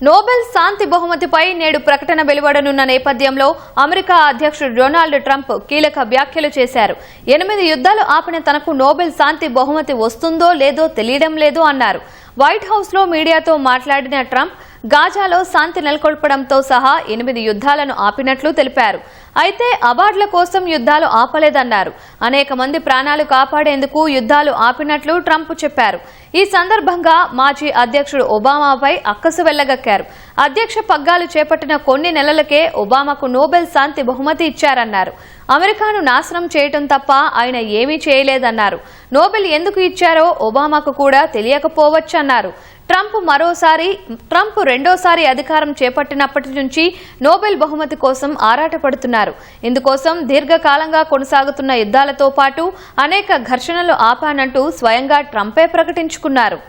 Nobel శాంతి బహుమతిపై నేడు ప్రకటన వెలువడనున్న నేపథ్యంలో అమెరికా అధ్యక్షుడు డొనాల్డ్ ట్రంప్ కీలక వ్యాఖ్యలు చేశారు. 8 యుద్ధాలు ఆపిన తనకు నోబెల్ శాంతి బహుమతి వస్తుందో లేదో తెలియడం లేదు అన్నారు. వైట్ హౌస్ లో మీడియాతో మాట్లాడిన ట్రంప్ గాజాలో శాంతి నెలకొల్పడంతో సహా 8 యుద్ధాలను ఆపినట్లు తెలిపారు. అయితే అవార్డుల కోసం యుద్ధాలు ఆపలేదన్నారు. అనేక మంది ప్రాణాలు కాపాడేందుకు యుద్ధాలు ఆపినట్లు ట్రంప్ చెప్పారు. ఈ సందర్భంగా మాజీ అధ్యక్షుడు ఒబామాపై అక్కసు వెళ్లగక్కారు. అధ్యక్ష పగ్గాలు చేపట్టిన కొన్ని నెలలకే ఒబామాకు నోబెల్ శాంతి బహుమతి ఇచ్చారన్నారు. అమెరికాను నాశనం చేయటం తప్ప ఆయన ఏమీ చేయలేదన్నారు. నోబెల్ ఎందుకు ఇచ్చారో ఒబామాకు కూడా తెలియకపోవచ్చన్నారు. ట్రంప్ రెండోసారి అధికారం చేపట్టినప్పటి నుంచి నోబెల్ బహుమతి కోసం ఆరాటపడుతున్నారు. ఇందుకోసం దీర్ఘకాలంగా కొనసాగుతున్న యుద్ధాలతో పాటు అనేక ఘర్షణలు ఆపానంటూ స్వయంగా ట్రంపే ప్రకటించుకున్నారు.